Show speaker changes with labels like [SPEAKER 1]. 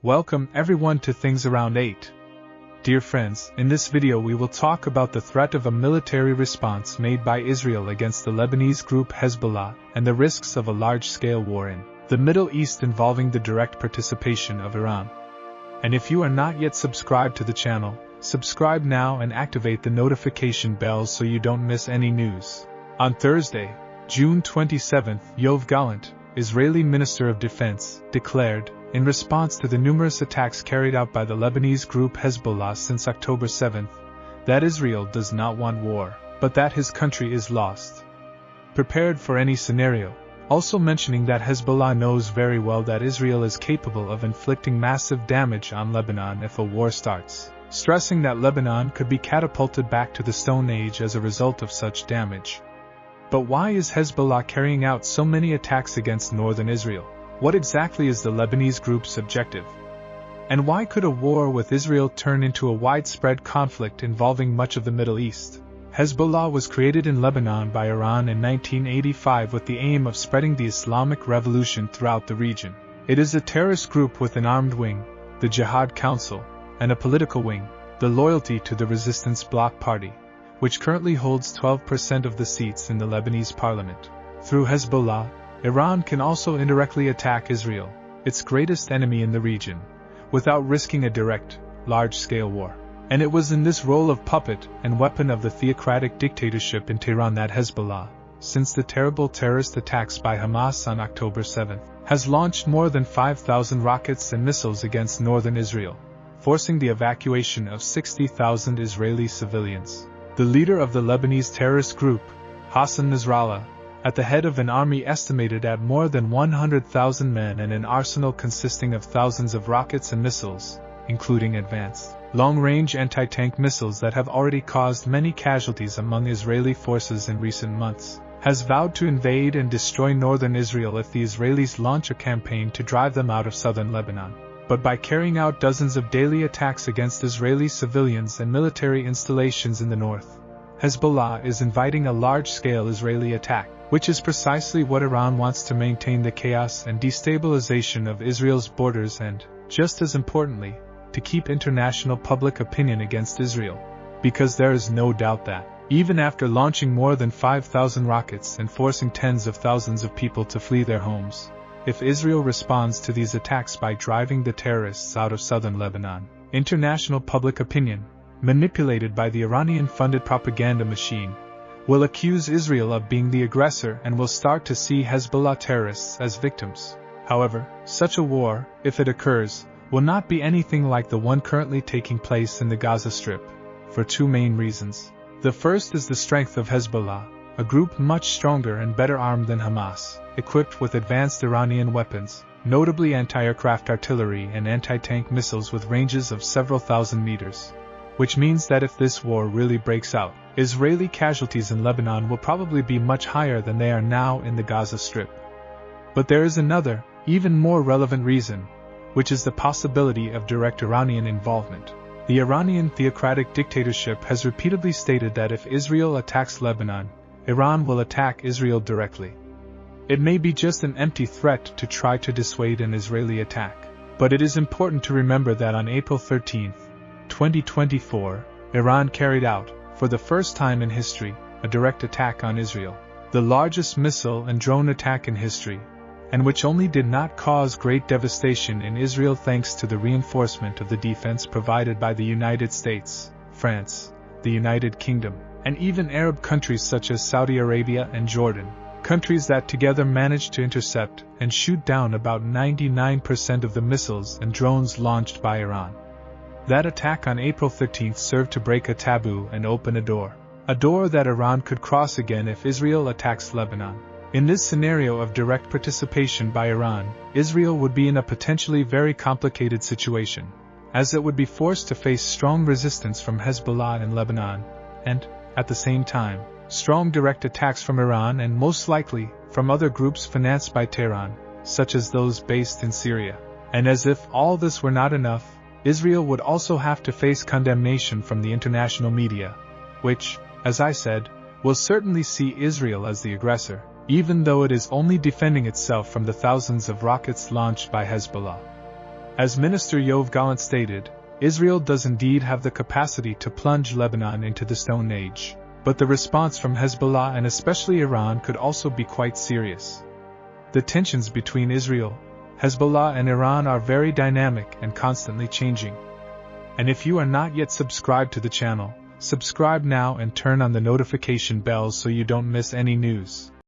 [SPEAKER 1] Welcome everyone to Things Around 8. Dear friends, in this video we will talk about the threat of a military response made by Israel against the Lebanese group Hezbollah and the risks of a large-scale war in the Middle East involving the direct participation of Iran. And if you are not yet subscribed to the channel, subscribe now and activate the notification bells so you don't miss any news. On Thursday, June 27, Yoav Gallant, Israeli Minister of Defense, declared, in response to the numerous attacks carried out by the Lebanese group Hezbollah since October 7, that Israel does not want war, but that his country is lost. Prepared for any scenario, also mentioning that Hezbollah knows very well that Israel is capable of inflicting massive damage on Lebanon if a war starts, stressing that Lebanon could be catapulted back to the Stone Age as a result of such damage. But why is Hezbollah carrying out so many attacks against northern Israel? What exactly is the Lebanese group's objective? And why could a war with Israel turn into a widespread conflict involving much of the Middle East? Hezbollah was created in Lebanon by Iran in 1985 with the aim of spreading the Islamic Revolution throughout the region. It is a terrorist group with an armed wing, the Jihad Council, and a political wing, the Loyalty to the Resistance Bloc Party, which currently holds 12% of the seats in the Lebanese parliament. Through Hezbollah, Iran can also indirectly attack Israel, its greatest enemy in the region, without risking a direct, large-scale war. And it was in this role of puppet and weapon of the theocratic dictatorship in Tehran that Hezbollah, since the terrible terrorist attacks by Hamas on October 7, has launched more than 5,000 rockets and missiles against northern Israel, forcing the evacuation of 60,000 Israeli civilians. The leader of the Lebanese terrorist group, Hassan Nasrallah, at the head of an army estimated at more than 100,000 men and an arsenal consisting of thousands of rockets and missiles, including advanced, long-range anti-tank missiles that have already caused many casualties among Israeli forces in recent months, has vowed to invade and destroy northern Israel if the Israelis launch a campaign to drive them out of southern Lebanon. But by carrying out dozens of daily attacks against Israeli civilians and military installations in the north, Hezbollah is inviting a large-scale Israeli attack, which is precisely what Iran wants to maintain the chaos and destabilization of Israel's borders and, just as importantly, to keep international public opinion against Israel. Because there is no doubt that, even after launching more than 5,000 rockets and forcing tens of thousands of people to flee their homes, if Israel responds to these attacks by driving the terrorists out of southern Lebanon, international public opinion, manipulated by the Iranian-funded propaganda machine, will accuse Israel of being the aggressor and will start to see Hezbollah terrorists as victims. However, such a war, if it occurs, will not be anything like the one currently taking place in the Gaza Strip, for two main reasons. The first is the strength of Hezbollah, a group much stronger and better armed than Hamas, equipped with advanced Iranian weapons, notably anti-aircraft artillery and anti-tank missiles with ranges of several thousand meters. Which means that if this war really breaks out, Israeli casualties in Lebanon will probably be much higher than they are now in the Gaza Strip. But there is another, even more relevant reason, which is the possibility of direct Iranian involvement. The Iranian theocratic dictatorship has repeatedly stated that if Israel attacks Lebanon, Iran will attack Israel directly. It may be just an empty threat to try to dissuade an Israeli attack, but it is important to remember that on April 13, 2024, Iran carried out, for the first time in history, a direct attack on Israel, the largest missile and drone attack in history, and which only did not cause great devastation in Israel thanks to the reinforcement of the defense provided by the United States, France, the United Kingdom, and even Arab countries such as Saudi Arabia and Jordan, countries that together managed to intercept and shoot down about 99% of the missiles and drones launched by Iran. That attack on April 13 served to break a taboo and open a door that Iran could cross again if Israel attacks Lebanon. In this scenario of direct participation by Iran, Israel would be in a potentially very complicated situation, as it would be forced to face strong resistance from Hezbollah in Lebanon, and, at the same time, strong direct attacks from Iran and most likely from other groups financed by Tehran, such as those based in Syria. And as if all this were not enough, Israel would also have to face condemnation from the international media, which, as I said, will certainly see Israel as the aggressor, even though it is only defending itself from the thousands of rockets launched by Hezbollah. As Minister Yoav Gallant stated, Israel does indeed have the capacity to plunge Lebanon into the Stone Age, but the response from Hezbollah and especially Iran could also be quite serious. The tensions between Israel, Hezbollah and Iran are very dynamic and constantly changing. And if you are not yet subscribed to the channel, subscribe now and turn on the notification bell so you don't miss any news.